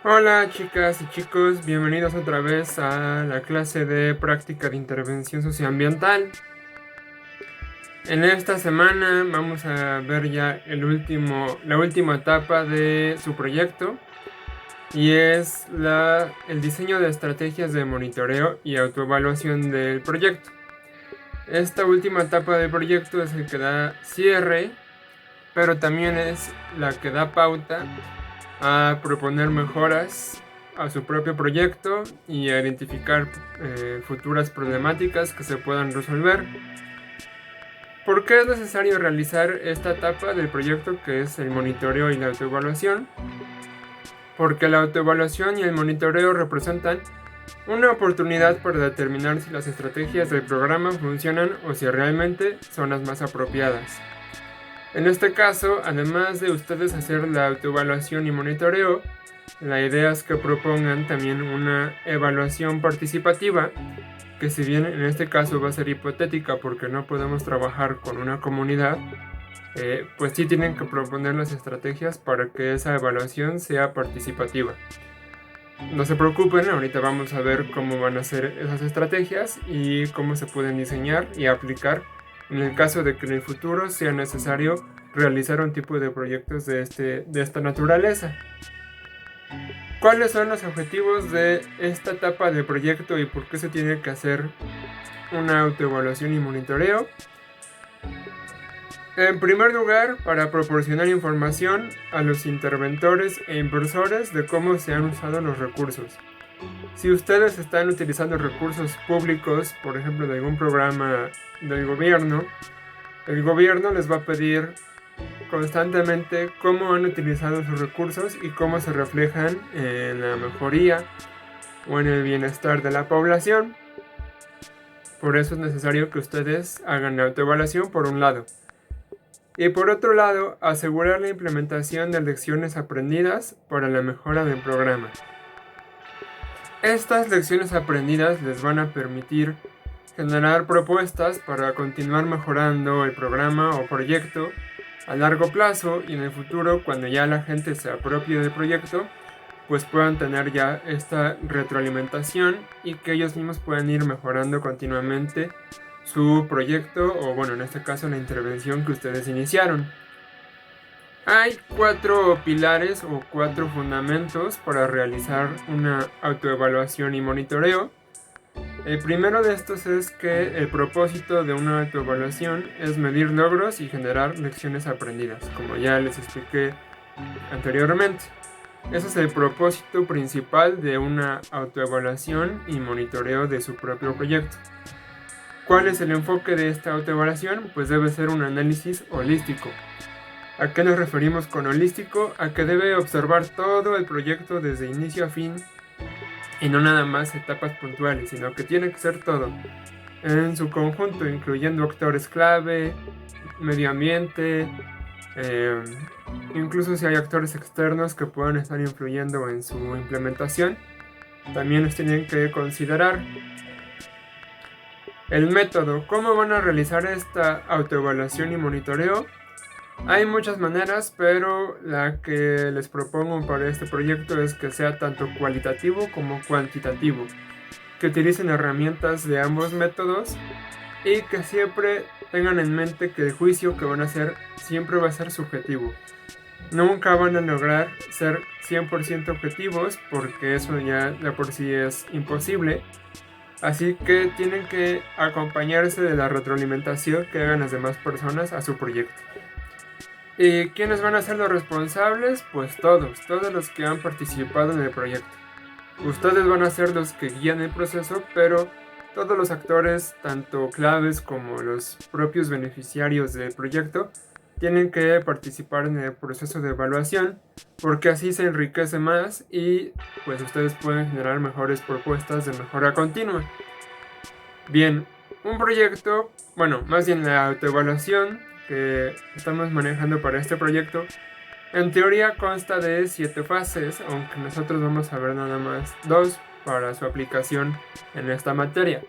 Hola chicas y chicos, bienvenidos otra vez a la clase de práctica de intervención socioambiental. En esta semana vamos a ver ya la última etapa de su proyecto y es el diseño de estrategias de monitoreo y autoevaluación del proyecto. Esta última etapa del proyecto es el que da cierre, pero también es la que da pauta a proponer mejoras a su propio proyecto y a identificar futuras problemáticas que se puedan resolver. ¿Por qué es necesario realizar esta etapa del proyecto, que es el monitoreo y la autoevaluación? Porque la autoevaluación y el monitoreo representan una oportunidad para determinar si las estrategias del programa funcionan o si realmente son las más apropiadas. En este caso, además de ustedes hacer la autoevaluación y monitoreo, la idea es que propongan también una evaluación participativa, que si bien en este caso va a ser hipotética porque no podemos trabajar con una comunidad, pues sí tienen que proponer las estrategias para que esa evaluación sea participativa. No se preocupen, ahorita vamos a ver cómo van a ser esas estrategias y cómo se pueden diseñar y aplicar en el caso de que en el futuro sea necesario realizar un tipo de proyectos de esta naturaleza. ¿Cuáles son los objetivos de esta etapa de proyecto y por qué se tiene que hacer una autoevaluación y monitoreo? En primer lugar, para proporcionar información a los interventores e inversores de cómo se han usado los recursos. Si ustedes están utilizando recursos públicos, por ejemplo, de algún programa del gobierno, el gobierno les va a pedir constantemente cómo han utilizado sus recursos y cómo se reflejan en la mejoría o en el bienestar de la población. Por eso es necesario que ustedes hagan la autoevaluación por un lado. Y por otro lado, asegurar la implementación de lecciones aprendidas para la mejora del programa. Estas lecciones aprendidas les van a permitir generar propuestas para continuar mejorando el programa o proyecto a largo plazo, y en el futuro, cuando ya la gente se apropie del proyecto, pues puedan tener ya esta retroalimentación y que ellos mismos puedan ir mejorando continuamente su proyecto, o bueno, en este caso la intervención que ustedes iniciaron. Hay 4 pilares o 4 fundamentos para realizar una autoevaluación y monitoreo. El primero de estos es que el propósito de una autoevaluación es medir logros y generar lecciones aprendidas, como ya les expliqué anteriormente. Ese es el propósito principal de una autoevaluación y monitoreo de su propio proyecto. ¿Cuál es el enfoque de esta autoevaluación? Pues debe ser un análisis holístico. ¿A qué nos referimos con holístico? A que debe observar todo el proyecto desde inicio a fin y no nada más etapas puntuales, sino que tiene que ser todo en su conjunto, incluyendo actores clave, medio ambiente, incluso si hay actores externos que puedan estar influyendo en su implementación, también los tienen que considerar. El método, ¿cómo van a realizar esta autoevaluación y monitoreo? Hay muchas maneras, pero la que les propongo para este proyecto es que sea tanto cualitativo como cuantitativo, que utilicen herramientas de ambos métodos y que siempre tengan en mente que el juicio que van a hacer siempre va a ser subjetivo. Nunca van a lograr ser 100% objetivos, porque eso ya de por sí es imposible. Así que tienen que acompañarse de la retroalimentación que hagan las demás personas a su proyecto. ¿Y quiénes van a ser los responsables? Pues todos los que han participado en el proyecto. Ustedes van a ser los que guían el proceso, pero todos los actores, tanto claves como los propios beneficiarios del proyecto, tienen que participar en el proceso de evaluación, porque así se enriquece más y pues ustedes pueden generar mejores propuestas de mejora continua. Bien, un proyecto, bueno, más bien la autoevaluación que estamos manejando para este proyecto, en teoría consta de 7 fases, aunque nosotros vamos a ver nada más 2 para su aplicación en esta materia.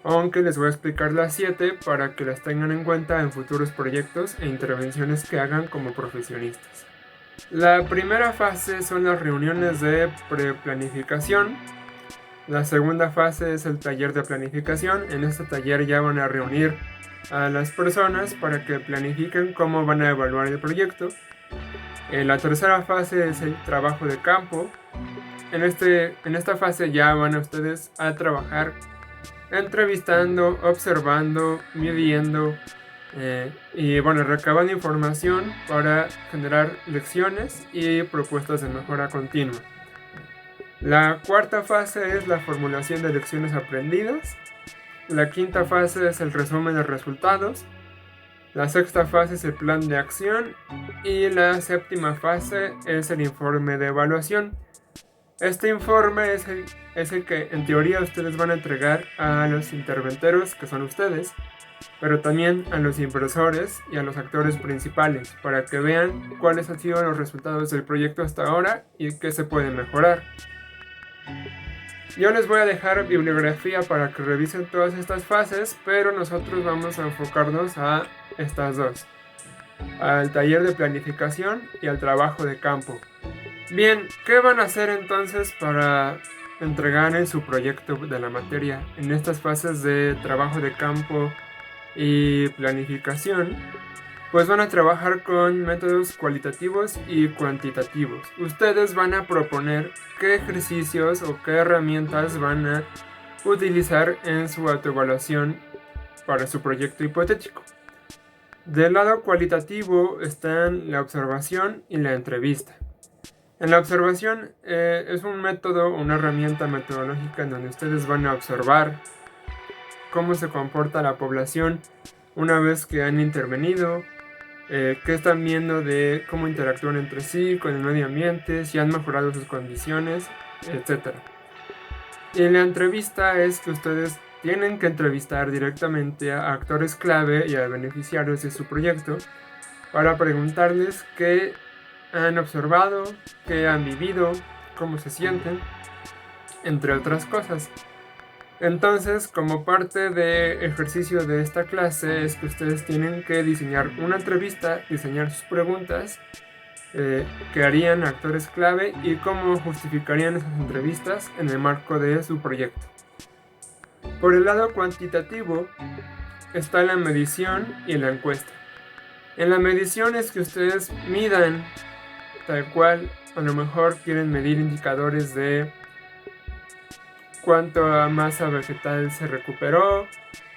Aunque les voy a explicar las 7 para que las tengan en cuenta en futuros proyectos e intervenciones que hagan como profesionistas. La primera fase son las reuniones de preplanificación. La segunda fase es el taller de planificación. En este taller ya van a reunir a las personas para que planifiquen cómo van a evaluar el proyecto. La tercera fase es el trabajo de campo. En esta fase ya van a ustedes a trabajar entrevistando, observando, midiendo y bueno, recabando información para generar lecciones y propuestas de mejora continua. La cuarta fase es la formulación de lecciones aprendidas. La quinta fase es el resumen de resultados. La sexta fase es el plan de acción y la séptima fase es el informe de evaluación. Este informe es el que en teoría ustedes van a entregar a los interventeros, que son ustedes, pero también a los inversores y a los actores principales, para que vean cuáles han sido los resultados del proyecto hasta ahora y qué se puede mejorar. Yo les voy a dejar bibliografía para que revisen todas estas fases, pero nosotros vamos a enfocarnos a estas dos, al taller de planificación y al trabajo de campo. Bien, ¿qué van a hacer entonces para entregar en su proyecto de la materia en estas fases de trabajo de campo y planificación? Pues van a trabajar con métodos cualitativos y cuantitativos. Ustedes van a proponer qué ejercicios o qué herramientas van a utilizar en su autoevaluación para su proyecto hipotético. Del lado cualitativo están la observación y la entrevista. En la observación es un método, una herramienta metodológica en donde ustedes van a observar cómo se comporta la población una vez que han intervenido, qué están viendo de cómo interactúan entre sí, con el medio ambiente, si han mejorado sus condiciones, etc. Y la entrevista es que ustedes tienen que entrevistar directamente a actores clave y a beneficiarios de su proyecto para preguntarles qué han observado, qué han vivido, cómo se sienten, entre otras cosas. Entonces, como parte del ejercicio de esta clase es que ustedes tienen que diseñar una entrevista, diseñar sus preguntas que harían actores clave y cómo justificarían esas entrevistas en el marco de su proyecto. Por el lado cuantitativo está la medición y la encuesta. En la medición es que ustedes midan tal cual, a lo mejor quieren medir indicadores de cuánto masa vegetal se recuperó,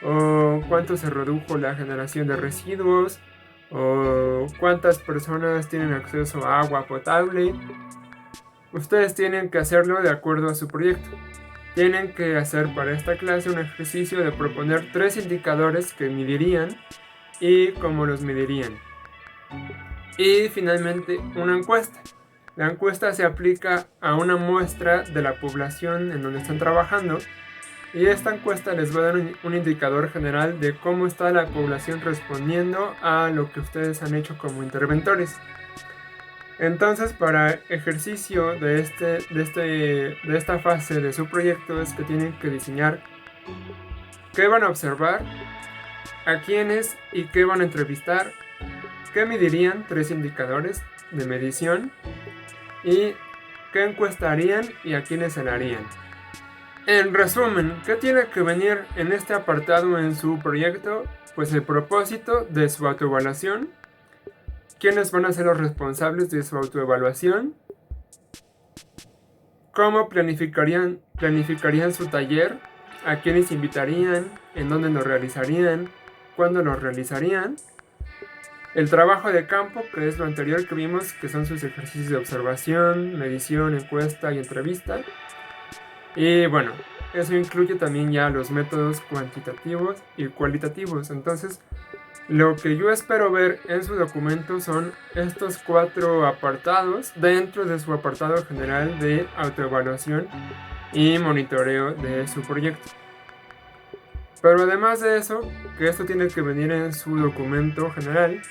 o cuánto se redujo la generación de residuos, o cuántas personas tienen acceso a agua potable. Ustedes tienen que hacerlo de acuerdo a su proyecto. Tienen que hacer para esta clase un ejercicio de proponer 3 indicadores que medirían y cómo los medirían. Y finalmente una encuesta. La encuesta se aplica a una muestra de la población en donde están trabajando y esta encuesta les va a dar un indicador general de cómo está la población respondiendo a lo que ustedes han hecho como interventores. Entonces, para ejercicio de esta fase de su proyecto es que tienen que diseñar qué van a observar, a quiénes y qué van a entrevistar, qué medirían, 3 indicadores de medición, y qué encuesta harían y a quiénes se la harían. En resumen, ¿qué tiene que venir en este apartado en su proyecto? Pues el propósito de su autoevaluación, quiénes van a ser los responsables de su autoevaluación, cómo planificarían su taller, a quiénes invitarían, en dónde lo realizarían, cuándo lo realizarían, el trabajo de campo, que es lo anterior que vimos, que son sus ejercicios de observación, medición, encuesta y entrevista. Y bueno, eso incluye también ya los métodos cuantitativos y cualitativos. Entonces, lo que yo espero ver en su documento son estos 4 apartados dentro de su apartado general de autoevaluación y monitoreo de su proyecto. Pero además de eso, que esto tiene que venir en su documento general,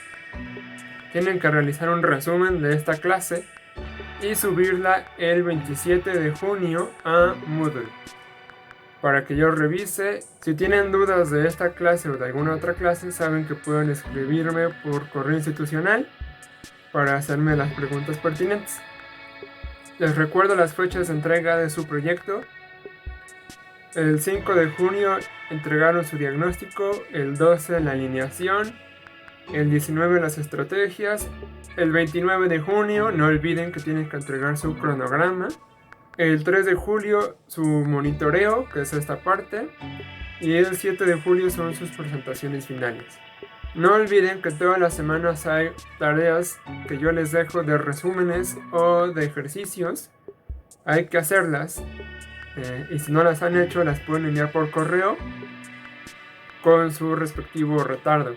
tienen que realizar un resumen de esta clase y subirla el 27 de junio a Moodle para que yo revise. Si tienen dudas de esta clase o de alguna otra clase, saben que pueden escribirme por correo institucional para hacerme las preguntas pertinentes. Les recuerdo las fechas de entrega de su proyecto. El 5 de junio entregaron su diagnóstico, el 12 la alineación, el 19 las estrategias, el 29 de junio no olviden que tienen que entregar su cronograma, el 3 de julio su monitoreo, que es esta parte, y el 7 de julio son sus presentaciones finales. No olviden que todas las semanas hay tareas que yo les dejo de resúmenes o de ejercicios. Hay que hacerlas. Y si no las han hecho, las pueden enviar por correo con su respectivo retardo.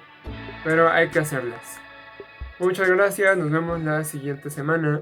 Pero hay que hacerlas. Muchas gracias, nos vemos la siguiente semana.